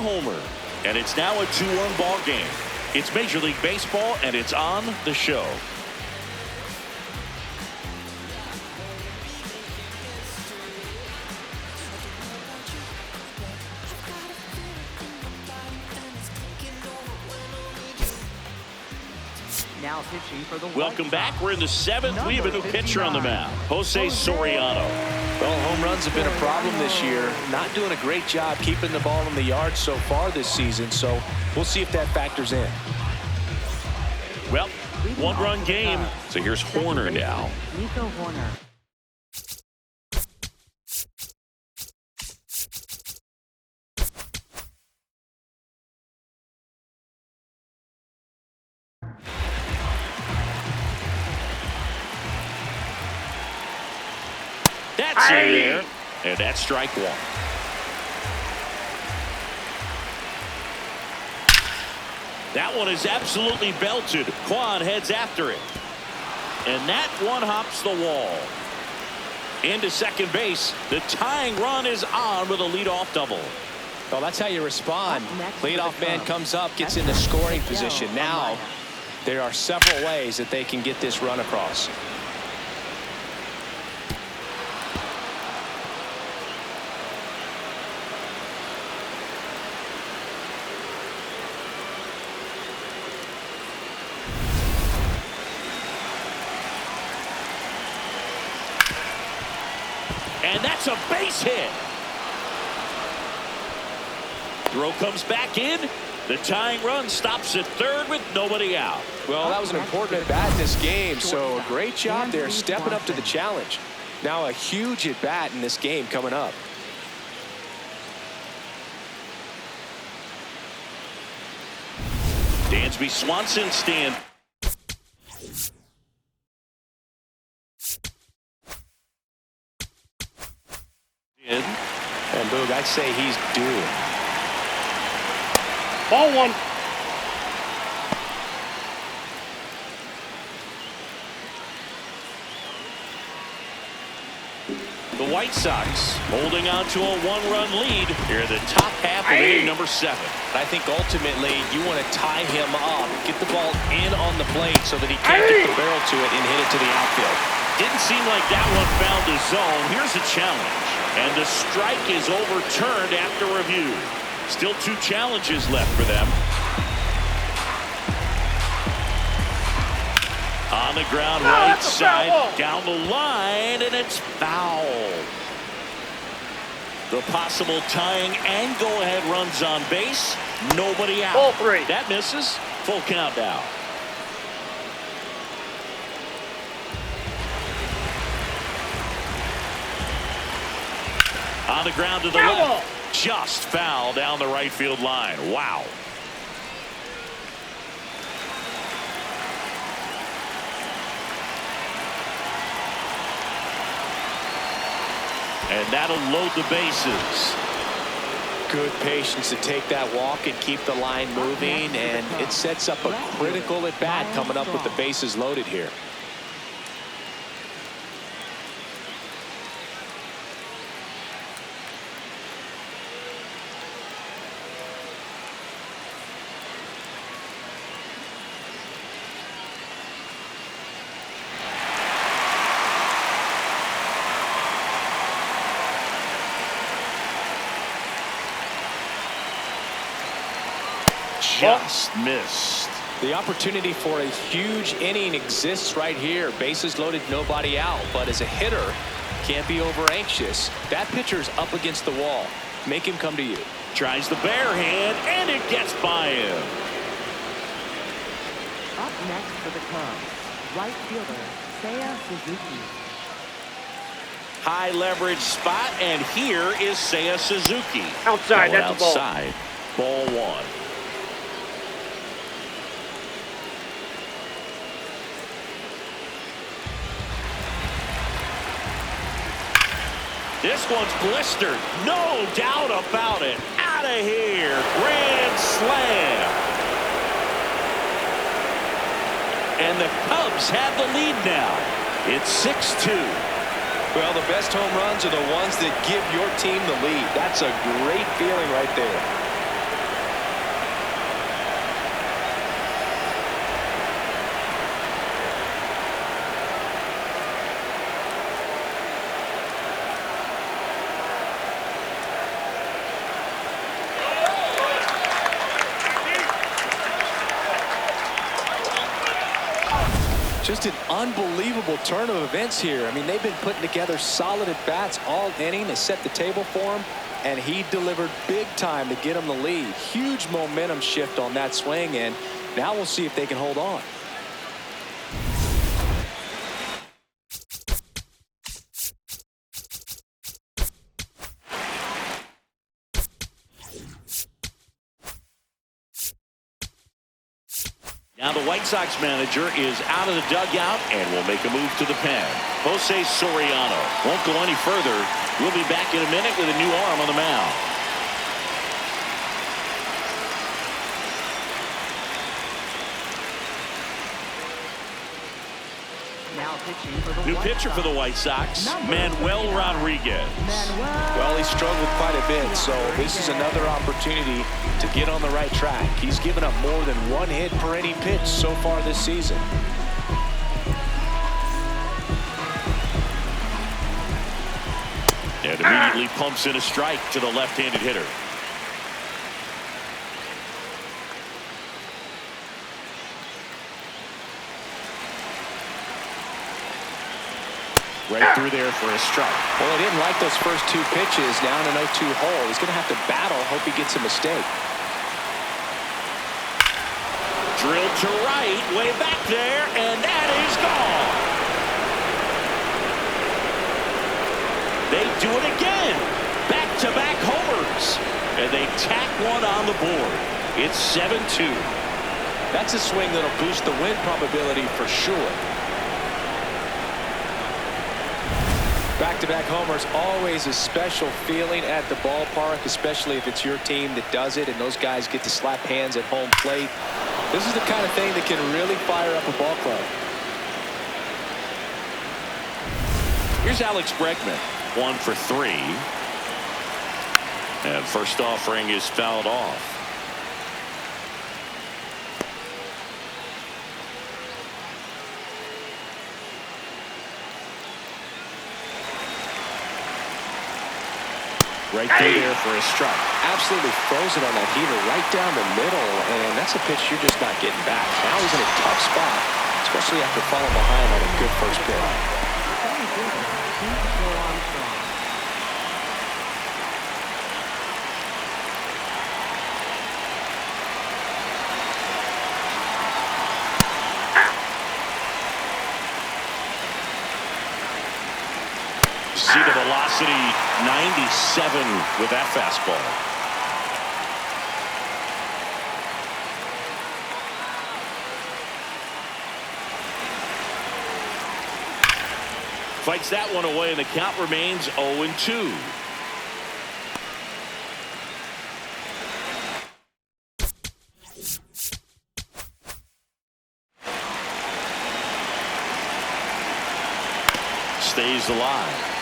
homer. And it's now a 2-1 ball game. It's Major League Baseball, and it's on the show. Now pitching for the Welcome back. We're in the 7th. We have a new pitcher on the mound, Jose Soriano. Well, home runs have been a problem this year. Not doing a great job keeping the ball in the yard so far this season, so we'll see if that factors in. Well, 1-run game. So here's Horner now. Nico Horner. That's in there, and that's strike one. That one is absolutely belted. Quan heads after it. And that one hops the wall. Into second base. The tying run is on with a leadoff double. Well, that's how you respond. Leadoff man comes up, gets into scoring position. Now, there are several ways that they can get this run across. And that's a base hit. Throw comes back in. The tying run stops at third with nobody out. Well, that was an important at-bat in this game, so a great job there stepping up to the challenge. Now a huge at-bat in this game coming up. Dansby Swanson stand. And Boog, I'd say he's due. Ball one. The White Sox holding on to a 1-run lead here in the top half of inning number 7. I think ultimately you want to tie him up, get the ball in on the plate so that he can't get the barrel to it and hit it to the outfield. Didn't seem like that one found the zone. Here's a challenge. And the strike is overturned after review. Still 2 challenges left for them. On the ground, right side, down the line, and it's foul. The possible tying and go-ahead runs on base. Nobody out. Ball 3. That misses. Full count now. On the ground to the left. Just foul down the right field line. Wow. And that'll load the bases. Good patience to take that walk and keep the line moving, and it sets up a critical at-bat coming up with the bases loaded here. Just missed. The opportunity for a huge inning exists right here. Bases loaded, nobody out. But as a hitter, can't be over anxious. That pitcher's up against the wall. Make him come to you. Tries the bare hand, and it gets by him. Up next for the Cubs, right fielder Seiya Suzuki. High leverage spot, and here is Seiya Suzuki. Outside, that's a ball. Outside. Ball 1. This one's blistered. No doubt about it. Out of here. Grand slam. And the Cubs have the lead now. It's 6-2. Well, the best home runs are the ones that give your team the lead. That's a great feeling right there. Just an unbelievable turn of events here. I mean, they've been putting together solid at-bats all inning to set the table for him, and he delivered big time to get him the lead. Huge momentum shift on that swing, and now we'll see if they can hold on. Now the White Sox manager is out of the dugout and will make a move to the pen. Jose Soriano won't go any further. We'll be back in a minute with a new arm on the mound. Now pitching for the New White pitcher for the White Sox, Number Manuel 29. Rodriguez. Well, he struggled quite a bit, so this is another opportunity to get on the right track. He's given up more than one hit per inning pitch so far this season. And immediately pumps in a strike to the left-handed hitter. Right through there for a strike. Well, he didn't like those first two pitches down an 0-2 hole. He's going to have to battle. Hope he gets a mistake. Drilled to right, way back there, and that is gone. They do it again. Back-to-back homers. And they tack one on the board. It's 7-2. That's a swing that'll boost the win probability for sure. Back-to-back homers, always a special feeling at the ballpark, especially if it's your team that does it and those guys get to slap hands at home plate. This is the kind of thing that can really fire up a ball club. Here's Alex Bregman, 1 for 3. And first offering is fouled off. Right through there for a strike. Absolutely frozen on that heater right down the middle, and that's a pitch you're just not getting back. Now he's in a tough spot, especially after falling behind on a good first pitch. See the velocity, 97 with that fastball. Fights that one away, and the count remains 0-2. Stays alive.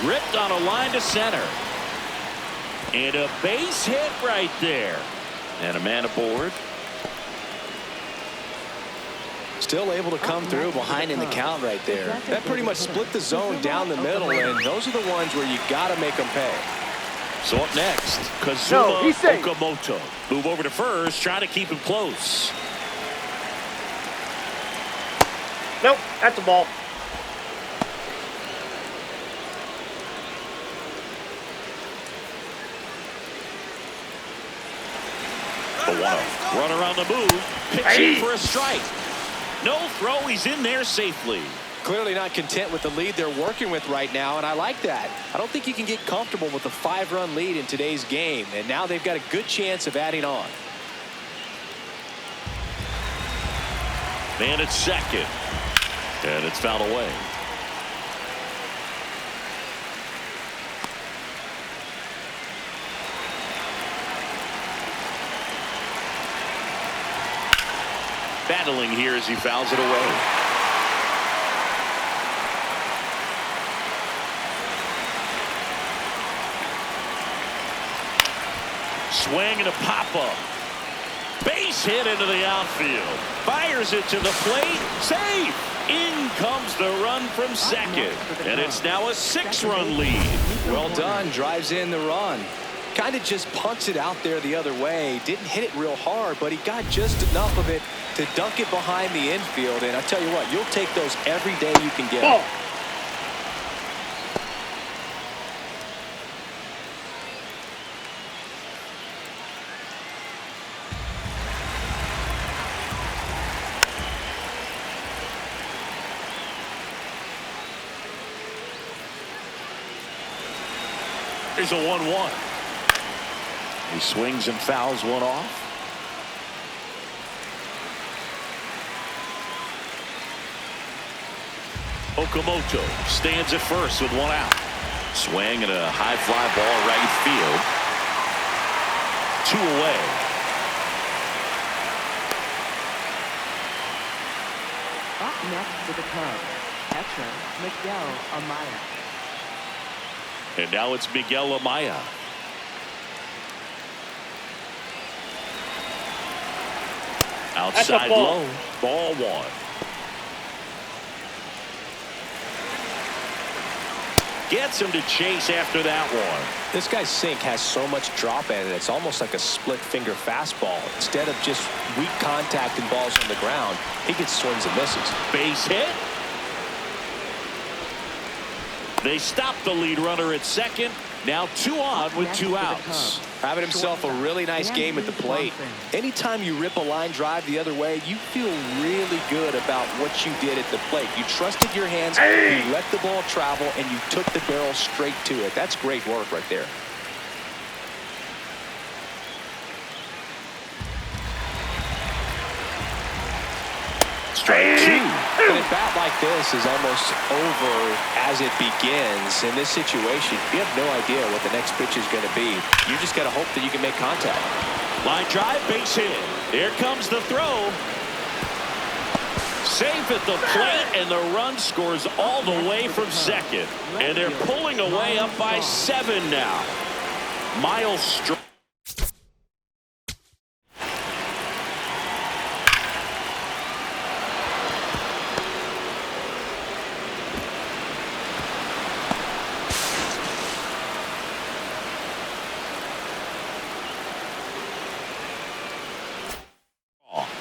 Ripped on a line to center. And a base hit right there. And a man aboard. Still able to come through behind in the count right there. That pretty much split the zone down the middle, and those are the ones where you got to make them pay. So up next, Kazuma Okamoto. Move over to first, trying to keep him close. Nope, that's a ball. The 1-0. Runner on the move, pitching for a strike. No throw, he's in there safely. Clearly not content with the lead they're working with right now, and I like that. I don't think you can get comfortable with a 5-run lead in today's game, and now they've got a good chance of adding on. Man at second. And it's fouled away. Battling here as he fouls it away. Swing and a pop-up. Base hit into the outfield. Fires it to the plate. Safe. In comes the run from second. And it's now a 6-run lead. Well done. Drives in the run. Kind of just punts it out there the other way. Didn't hit it real hard, but he got just enough of it to dunk it behind the infield. And I tell you what, you'll take those every day you can get. Oh. Here's a 1-1. He swings and fouls one off. Okamoto stands at first with one out. Swing and a high fly ball right field. 2 away. Up next for the Cubs, catcher Miguel Amaya. And now it's Miguel Amaya. Outside low. Ball 1. Gets him to chase after that one. This guy's sink has so much drop in it. It's almost like a split finger fastball. Instead of just weak contact and balls on the ground, he gets swings and misses. Base hit. They stop the lead runner at second. Now 2 on with 2 outs. Having himself a really nice game at the plate. Anytime you rip a line drive the other way, you feel really good about what you did at the plate. You trusted your hands, you let the ball travel, and you took the barrel straight to it. That's great work right there. Strike 2. But a bat like this is almost over as it begins. In this situation, you have no idea what the next pitch is going to be. You just got to hope that you can make contact. Line drive, base hit. Here comes the throw. Safe at the plate, and the run scores all the way from second. And they're pulling away up by 7 now. Miles Straw.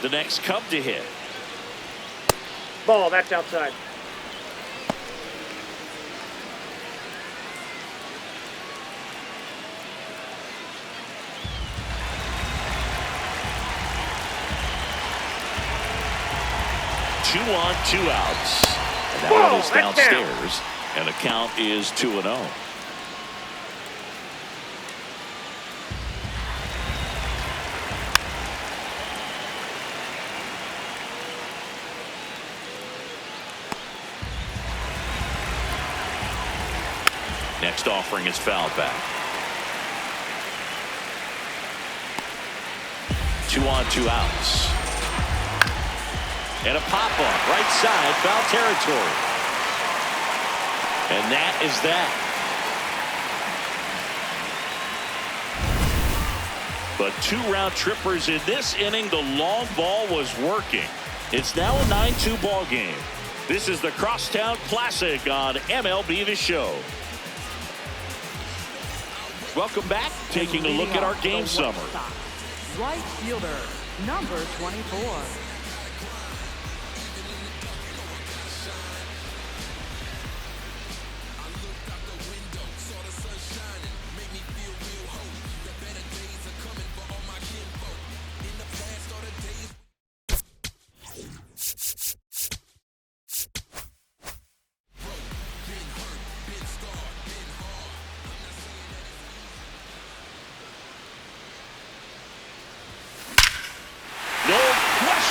The next Cub to hit. Ball, that's outside. Two on, 2 outs. And that one is downstairs. And the count is 2-0. Next offering is fouled back. 2 on, 2 outs. And a pop-up right side, foul territory. And that is that. But 2 round trippers in this inning. The long ball was working. It's now a 9-2 ball game. This is the Crosstown Classic on MLB The Show. Welcome back. Taking a look at our game summary. Right fielder, number 24.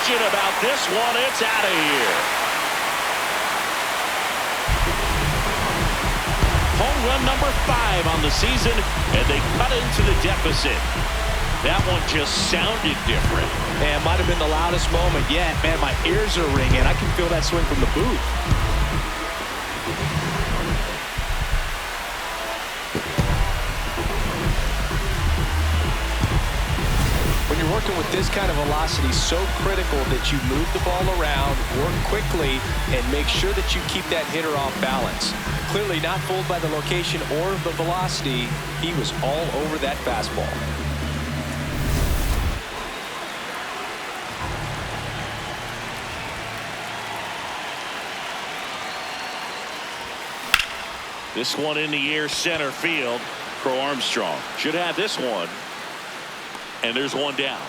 About this one, it's out of here. Home run number 5 on the season, and they cut into the deficit. That one just sounded different. Man, might have been the loudest moment yet. Man, my ears are ringing. I can feel that swing from the booth. working with this kind of velocity so critical that you move the ball around, work quickly, and make sure that you keep that hitter off balance. Clearly not fooled by the location or the velocity. He was all over that fastball. This one in the air, center field. Crow Armstrong should have this one. And there's one down.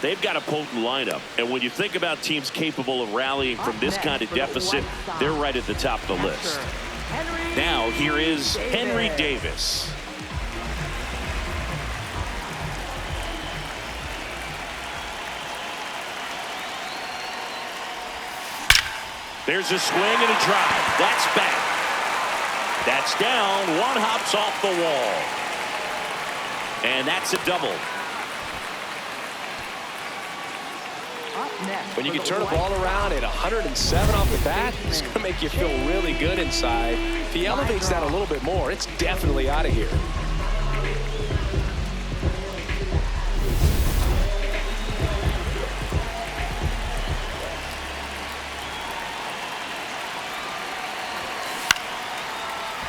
They've got a potent lineup. And when you think about teams capable of rallying from this kind of deficit, they're right at the top of the list. Now here is Henry Davis. There's a swing and a drive. That's back. That's down. One hops off the wall. And that's a double. When you can turn a ball around at 107 off the bat, it's going to make you feel really good inside. If he elevates that a little bit more, it's definitely out of here.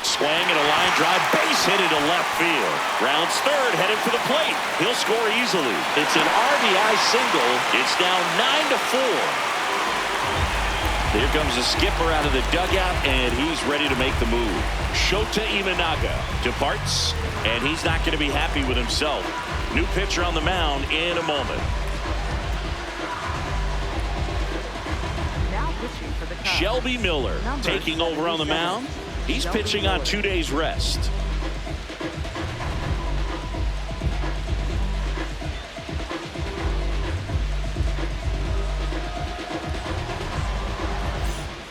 Swing and a line drive, base hit into left field. Rounds third, headed for the plate. He'll score easily. It's an RBI single. It's now 9-4. Here comes the skipper out of the dugout, and he's ready to make the move. Shota Imanaga departs, and he's not going to be happy with himself. New pitcher on the mound in a moment. Now pitching for the Cubs, Shelby Miller taking over on the mound. He's pitching on 2 days rest.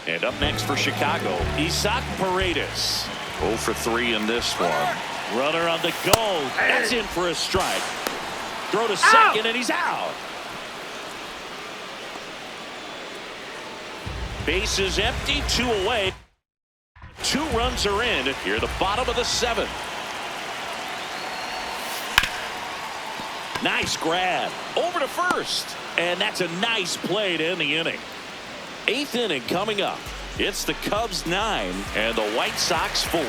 And up next for Chicago, Isaac Paredes. 0 for 3 in this one. Runner on the go. That's in for a strike. Throw to second, and he's out. Base is empty, 2 away. 2 runs are in here, the bottom of the 7th. Nice grab over to first, and that's a nice play to end the inning. 8th inning coming up. It's the Cubs 9 and the White Sox 4.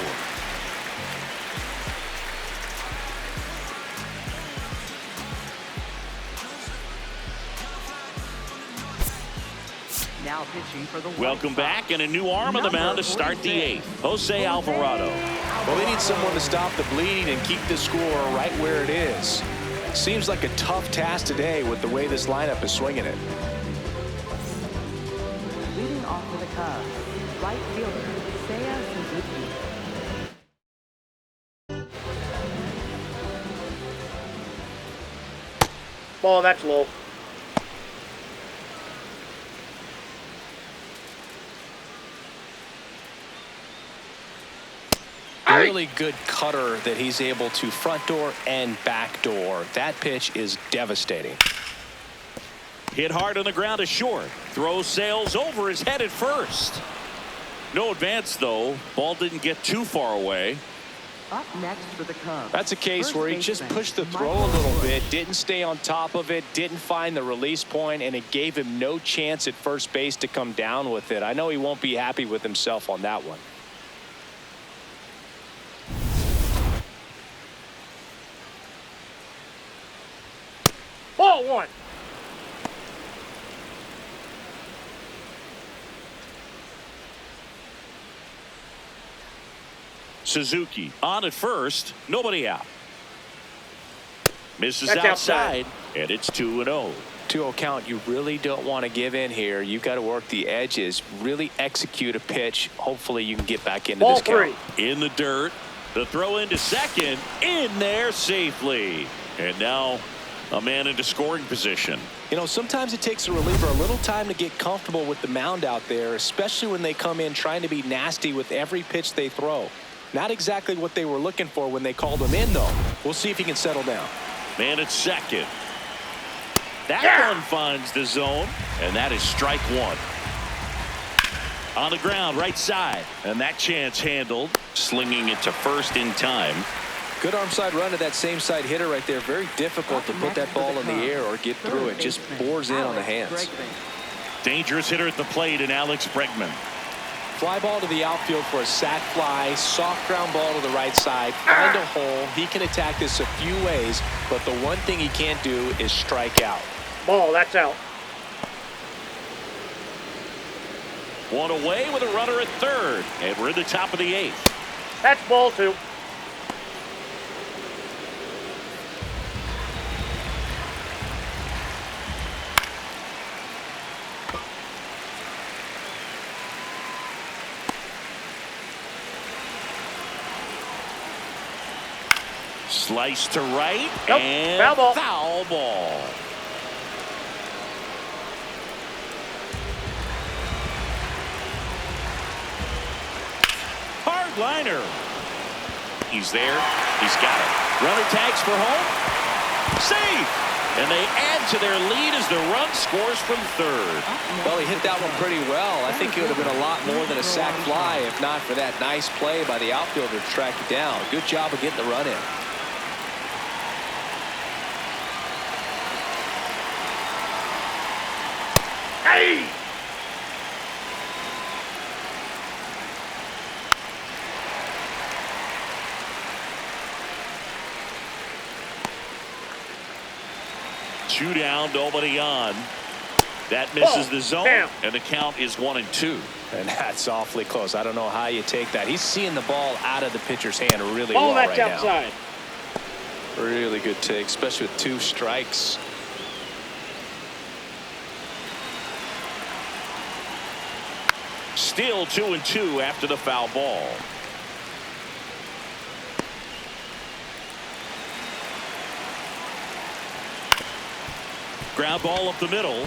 now pitching for the Welcome back, and a new arm on the mound to start the 8th. Jose Alvarado. Well, they need someone to stop the bleeding and keep the score right where it is. Seems like a tough task today with the way this lineup is swinging it. Leading off for the Cubs, right fielder Seiya Suzuki. Ball, that's low. Really good cutter that he's able to front door and back door. That pitch is devastating. Hit hard on the ground to short. Throw sails over his head at first. No advance, though. Ball didn't get too far away. Up next for the Cubs. That's a case First where he just baseman, pushed the throw a little bit, didn't stay on top of it, didn't find the release point, and it gave him no chance at first base to come down with it. I know he won't be happy with himself on that one. Ball 1. Suzuki on at first. Nobody out. Misses That's outside, and it's 2-0. 2-0 count. You really don't want to give in here. You've got to work the edges, really execute a pitch. Hopefully you can get back into Ball this 3. count. In the dirt. The throw into second. In there safely. And now a man into scoring position. You know, sometimes it takes a reliever a little time to get comfortable with the mound out there, especially when they come in trying to be nasty with every pitch they throw. Not exactly what they were looking for when they called him in, though. We'll see if he can settle down. Man at second. That one finds the zone, and that is strike 1. On the ground, right side, and that chance handled, slinging it to first in time. Good arm side run to that same side hitter right there. Very difficult to put that ball in the air or get through it. Just bores in on the hands. Dangerous hitter at the plate in Alex Bregman. Fly ball to the outfield for a sac fly. Soft ground ball to the right side. Find a hole. He can attack this a few ways, but the one thing he can't do is strike out. Ball, that's out. One away with a runner at third, and we're in the top of the 8th. That's ball 2. Slice to right, Nope. and Foul ball. Foul ball. Hard liner. He's there. He's got it. Runner tags for home. Safe. And they add to their lead as the run scores from third. Well, he hit that one pretty well. I think it would have been a lot more than a sac fly if not for that nice play by the outfielder to track it down. Good job of getting the run in. Hey! Two down, nobody on. That misses the zone, Damn. and the count is 1-2. And that's awfully close. I don't know how you take that. He's seeing the ball out of the pitcher's hand really Ball, well that's right outside. now. Really good take, especially with 2 strikes. Still 2-2 after the foul ball. Ground ball up the middle.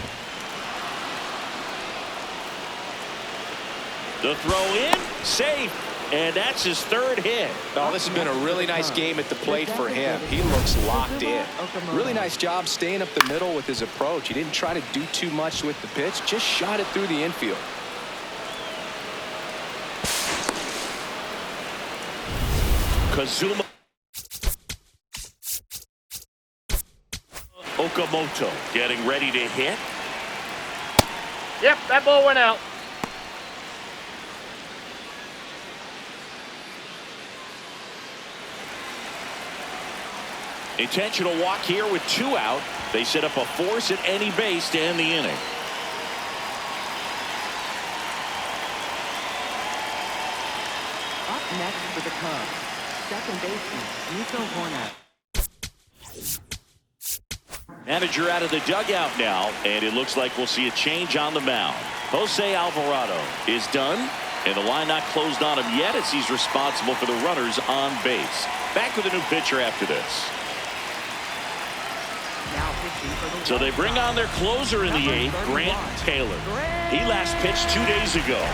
The throw in, safe, and that's his 3rd hit. Oh, this has been a really nice game at the plate for him. He looks locked in. Really nice job staying up the middle with his approach. He didn't try to do too much with the pitch, just shot it through the infield. Kazuma Okamoto getting ready to hit. Yep, that ball went out. Intentional walk here with 2 out. They set up a force at any base to end the inning. Up next for the Cubs, second baseman, Nico Hornat. Manager out of the dugout now, and it looks like we'll see a change on the mound. Jose Alvarado is done, and the line not closed on him yet as he's responsible for the runners on base. Back with a new pitcher after this. Now pitching for the So they bring on their closer in the Number 8th, Grant 31. Taylor. He last pitched 2 days ago.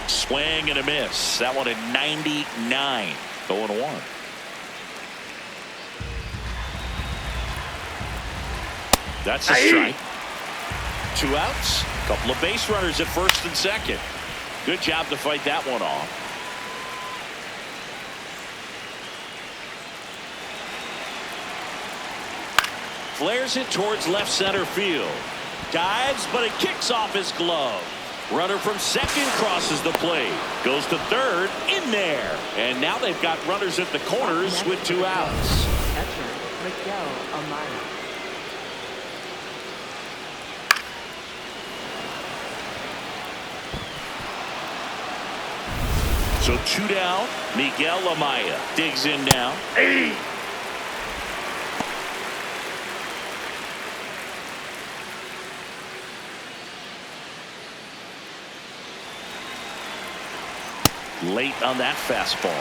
Swing and a miss. That one at 99. 0-1. That's a strike. 2 outs. Couple of base runners at first and second. Good job to fight that one off. Flares it towards left center field. Dives, but it kicks off his glove. Runner from second crosses the plate. Goes to third, in there. And now they've got runners at the corners with 2 outs. catcher, Miguel Amaya. So 2 down. Miguel Amaya digs in now. Hey! Late on that fastball.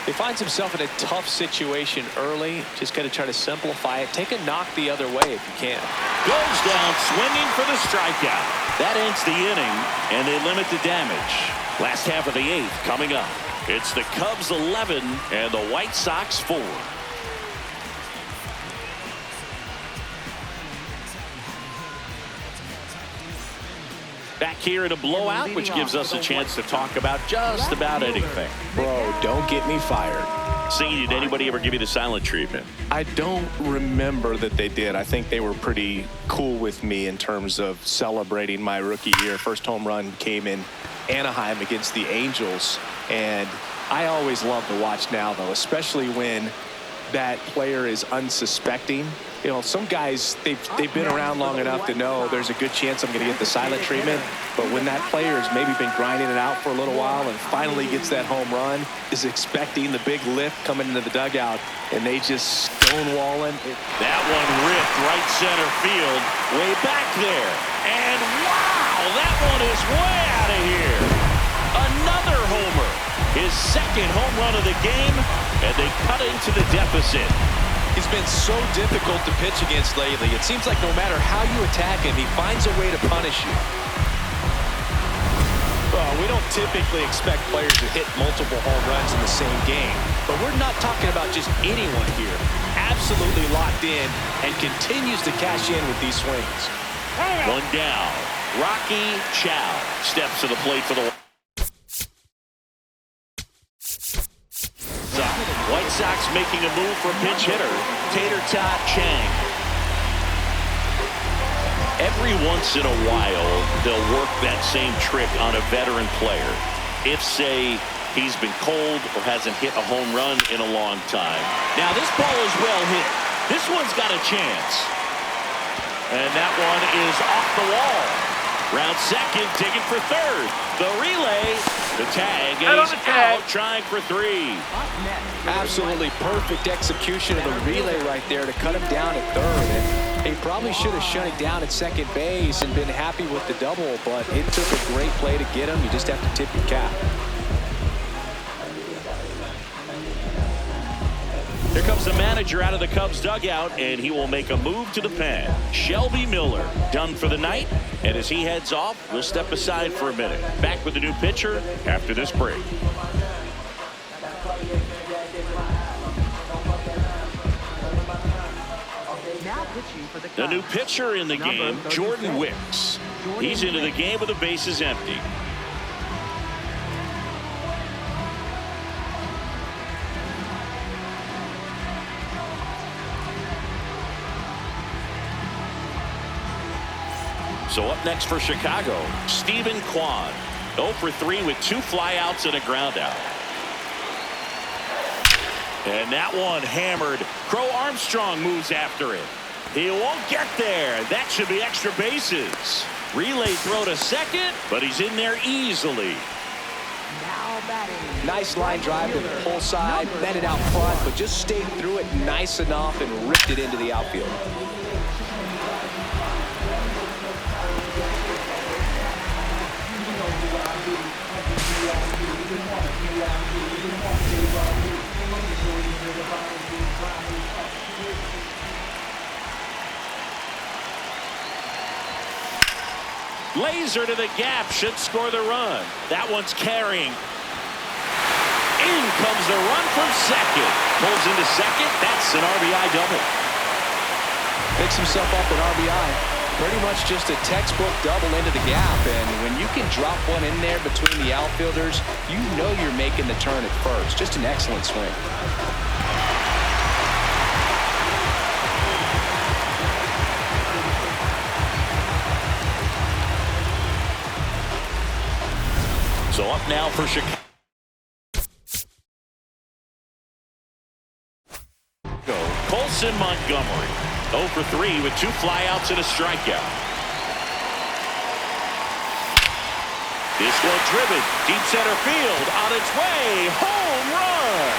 He finds himself in a tough situation early. Just got to try to simplify it. Take a knock the other way if you can. Goes down swinging for the strikeout. That ends the inning, and they limit the damage. Last half of the 8th coming up. It's the Cubs 11 and the White Sox 4. Back here in a blowout, which gives us a chance to talk about just about anything. Bro, don't get me fired. Singing, did anybody ever give you the silent treatment? I don't remember that they did. I think they were pretty cool with me in terms of celebrating my rookie year. First home run came in Anaheim against the Angels, and I always love to watch now, though, especially when that player is unsuspecting. You know, some guys, they've been around long enough to know there's a good chance I'm going to get the silent treatment. But when that player has maybe been grinding it out for a little while and finally gets that home run, is expecting the big lift coming into the dugout, and they just stonewalling. That one ripped right center field, way back there. And wow, that one is way out of here. Another homer. His second home run of the game, and they cut into the deficit. He's been so difficult to pitch against lately. It seems like no matter how you attack him, he finds a way to punish you. Well, we don't typically expect players to hit multiple home runs in the same game, but we're not talking about just anyone here. Absolutely locked in and continues to cash in with these swings. One down. Rocky Chow steps to the plate for the White Sox making a move for pinch hitter Tater Tot Chang. Every once in a while, they'll work that same trick on a veteran player. If, say, he's been cold or hasn't hit a home run in a long time. Now, this ball is well hit. This one's got a chance. And that one is off the wall. Round second, digging for third. The relay, the tag, and he's out trying for three. Absolutely perfect execution of the relay right there to cut him down at third. And he probably should have shut it down at second base and been happy with the double, but it took a great play to get him. You just have to tip your cap. Here comes the manager out of the Cubs dugout, and he will make a move to the pen. Shelby Miller done for the night, and as he heads off, we'll step aside for a minute. Back with the new pitcher after this break. Now pitching for the The new Cubs, pitcher in the number game, 36. Jordan Wicks. He's into the game with the bases empty. So up next for Chicago, Stephen Kwan. 0 for 3 with 2 flyouts and a ground out. And that one hammered. Crow Armstrong moves after it. He won't get there. That should be extra bases. Relay throw to second, but he's in there easily. Now batting. Nice line drive to the pull side, met it out front, but just stayed through it nice enough and ripped it into the outfield. Laser to the gap, should score the run. That one's carrying. In comes the run from second. Pulls into second. That's an RBI double. Picks himself up an RBI. Pretty much just a textbook double into the gap. And when you can drop one in there between the outfielders, you know you're making the turn at first. Just an excellent swing. So up now for Chicago. Colson Montgomery. 0 for 3 with 2 flyouts and a strikeout. This one driven. Deep center field. On its way. Home run.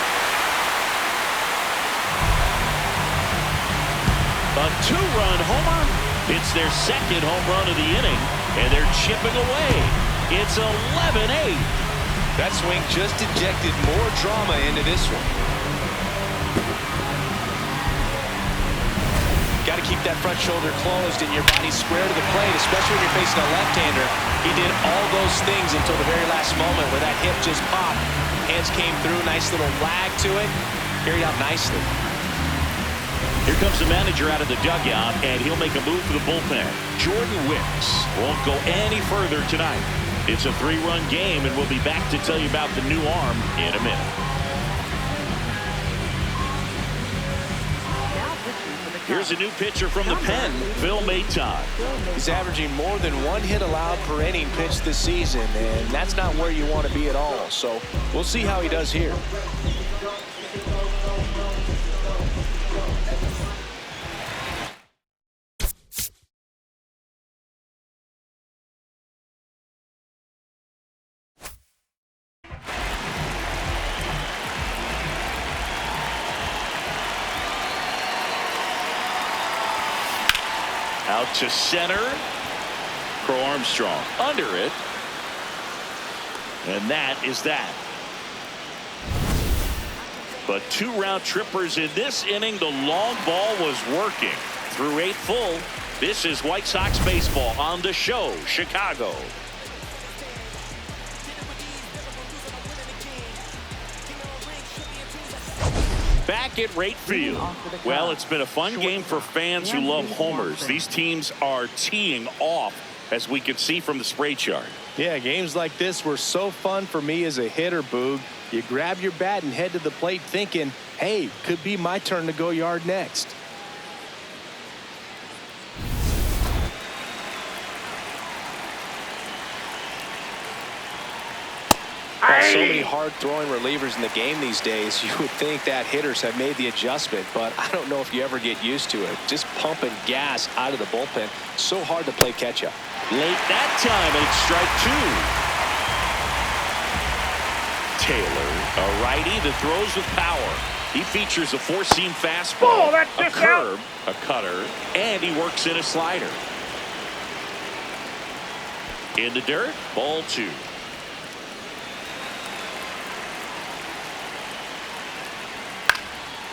A 2-run homer. It's their second home run of the inning, and they're chipping away. It's 11-8. That swing just injected more drama into this one. Got to keep that front shoulder closed and your body square to the plate, especially when you're facing a left-hander. He did all those things until the very last moment where that hip just popped. Hands came through, nice little lag to it. Carried out nicely. Here comes the manager out of the dugout, and he'll make a move for the bullpen. Jordan Wicks won't go any further tonight. It's a 3-run game, and we'll be back to tell you about the new arm in a minute. Here's a new pitcher from the pen, Phil Maton. He's averaging more than 1 hit allowed per inning pitched this season, and that's not where you want to be at all. So we'll see how he does here. Out to center. Crow Armstrong under it. And that is that. But 2 round trippers in this inning. The long ball was working. Through 8 full. This is White Sox baseball on the show, Chicago. Back at right field. Well, it's been a fun game for fans who love homers. These teams are teeing off, as we can see from the spray chart. Yeah, games like this were so fun for me as a hitter, Boog. You grab your bat and head to the plate thinking, hey, could be my turn to go yard next. So many hard-throwing relievers in the game these days, you would think that hitters have made the adjustment, but I don't know if you ever get used to it. Just pumping gas out of the bullpen. So hard to play catch-up. Late that time, and it's strike 2. Taylor, a righty that throws with power. He features a 4-seam fastball, a curve, a cutter, and he works in a slider. In the dirt, ball 2.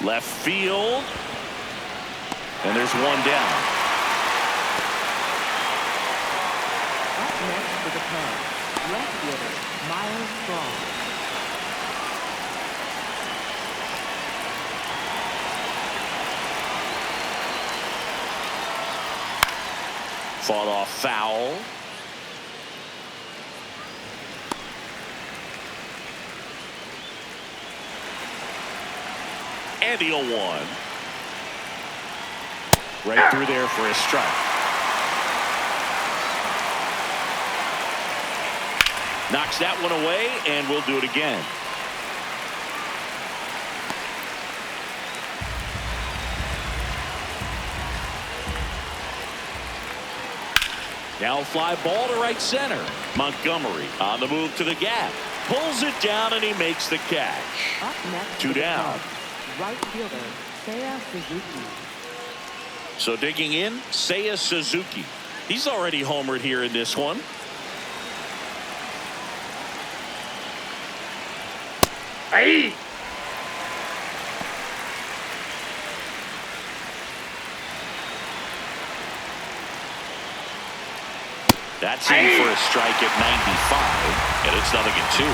Left field. And there's 1 down. Up next for the Cubs, left fielder, Miles Strong. Fought off foul. And the 0-1. Right through there for a strike. Knocks that one away, and we'll do it again. Now fly ball to right center. Montgomery on the move to the gap. Pulls it down, and he makes the catch. Up next 2 down. Right fielder, Seiya Suzuki. So digging in, Seiya Suzuki. He's already homered here in this one. Hey! That's in for a strike at 95, and it's 0-2.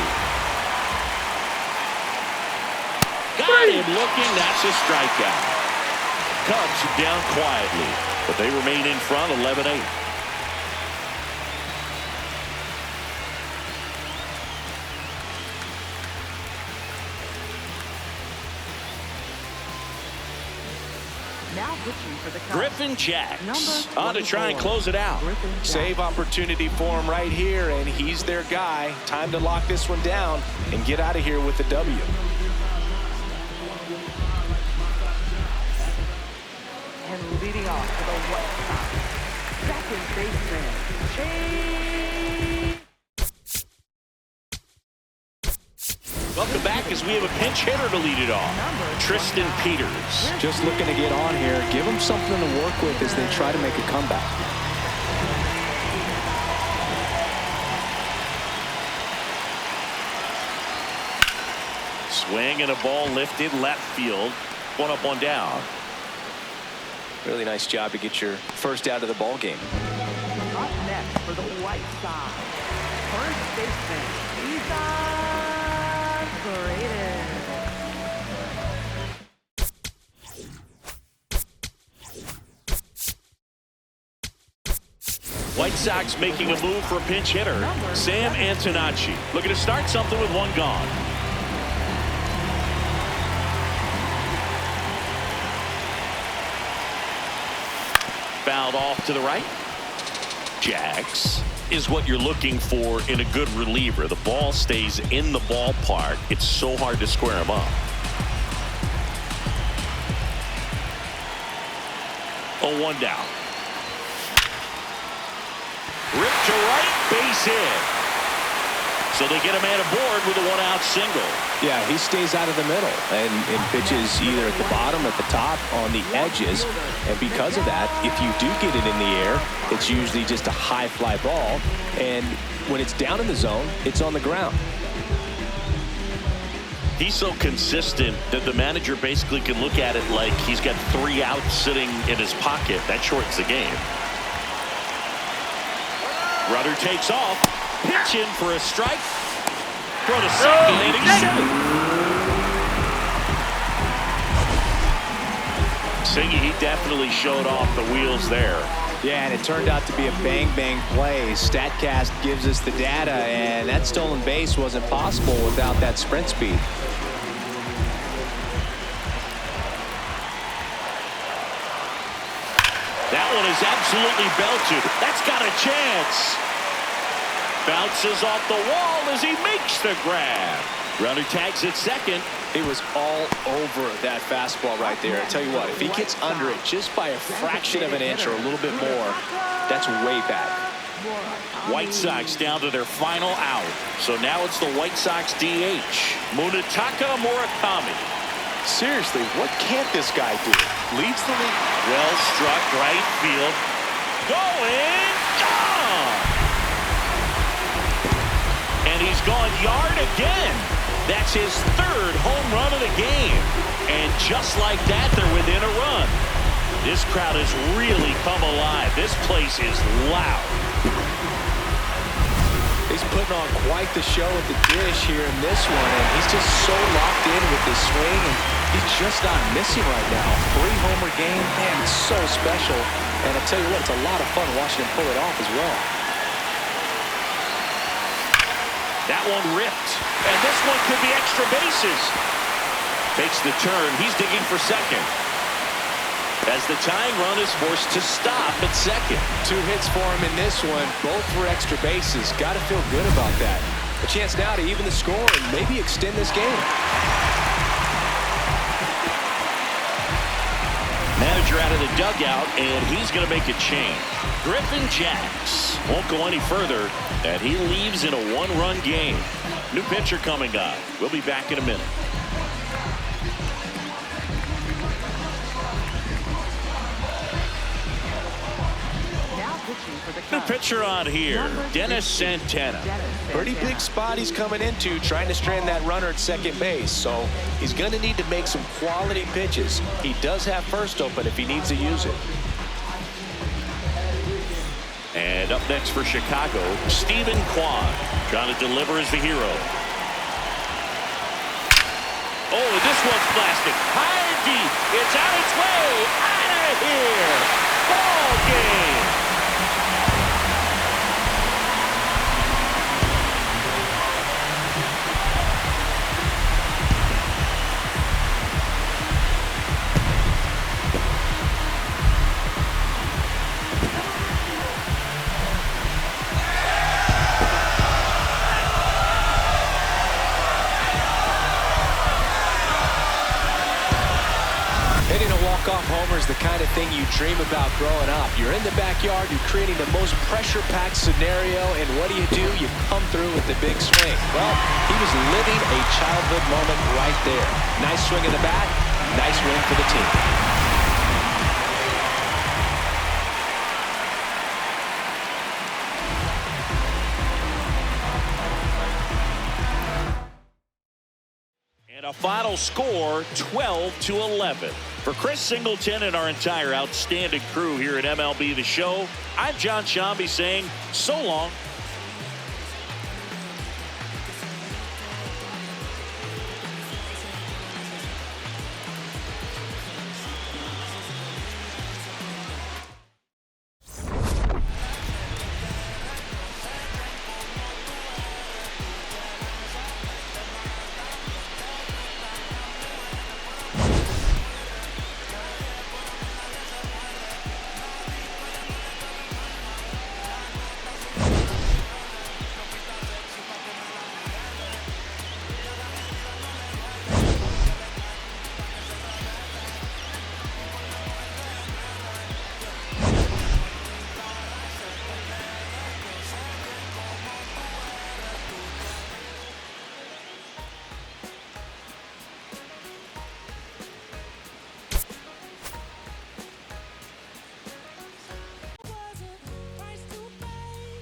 Got him looking. That's a strikeout. Cubs down quietly, but they remain in front 11-8. Now pitching for the Cubs, Griffin Jacks Number on to try and 24. close it out. Griffin Jacks. Save opportunity for him right here, and he's their guy. Time to lock this one down and get out of here with the W. And leading off for the White Sox, second baseman, Shane. Welcome back as we have a pinch hitter to lead it off. Tristan Peters. Just looking to get on here. Give them something to work with as they try to make a comeback. Swing and a ball lifted left field. 1 up, 1 down. Really nice job to get your first out of the ball game. Up next for the White Sox, first baseman, Braden. White Sox making a move for a pinch hitter, Sam Antonacci. Looking to start something with one gone. Fouled off to the right. Jax is what you're looking for in a good reliever. The ball stays in the ballpark. It's so hard to square him up. 0-1 down. Ripped to right, base hit. So they get a man aboard with a one-out single. Yeah, he stays out of the middle and pitches either at the bottom, at the top, on the edges. And because of that, if you do get it in the air, it's usually just a high fly ball. And when it's down in the zone, it's on the ground. He's so consistent that the manager basically can look at it like he's got 3 outs sitting in his pocket. That shortens the game. Runner takes off. Pitch in for a strike. Throw to second, and he's safe. Singy, he definitely showed off the wheels there. Yeah, and it turned out to be a bang-bang play. StatCast gives us the data, and that stolen base wasn't possible without that sprint speed. That one is absolutely belted. That's got a chance. Bounces off the wall as he makes the grab. Runner tags at second. It was all over that fastball right there. I tell you what, if he gets under it just by a fraction of an inch or a little bit more, that's way back. White Sox down to their final out. So now it's the White Sox DH, Munetaka Murakami. Seriously, what can't this guy do? Leads the league. Well struck right field. Going, gone! And he's gone yard again. That's his 3rd home run of the game. And just like that, they're within a run. This crowd has really come alive. This place is loud. He's putting on quite the show at the dish here in this one, and he's just so locked in with his swing, and he's just not missing right now. 3-homer game, man, it's so special. And I tell you what, it's a lot of fun watching him pull it off as well. That one ripped, and this one could be extra bases. Takes the turn. He's digging for second. As the tying run is forced to stop at second. 2 hits for him in this one, both for extra bases. Got to feel good about that. A chance now to even the score and maybe extend this game. Manager out of the dugout, and he's going to make a change. Griffin Jax won't go any further, and he leaves in a 1-run game. New pitcher coming up. We'll be back in a minute. New pitcher on here, Dennis Santana. Pretty big spot he's coming into, trying to strand that runner at second base. So he's going to need to make some quality pitches. He does have first open if he needs to use it. And up next for Chicago, Stephen Kwan, trying to deliver as the hero. Oh, this one's blasted. High and deep. It's on its way. Out of here. Ball game. Walk-off homer is the kind of thing you dream about growing up. You're in the backyard, you're creating the most pressure-packed scenario, and what do? You come through with the big swing. Well, he was living a childhood moment right there. Nice swing of the bat, nice win for the team. A final score, 12-11. For Chris Singleton and our entire outstanding crew here at MLB The Show, I'm John Shambi saying so long.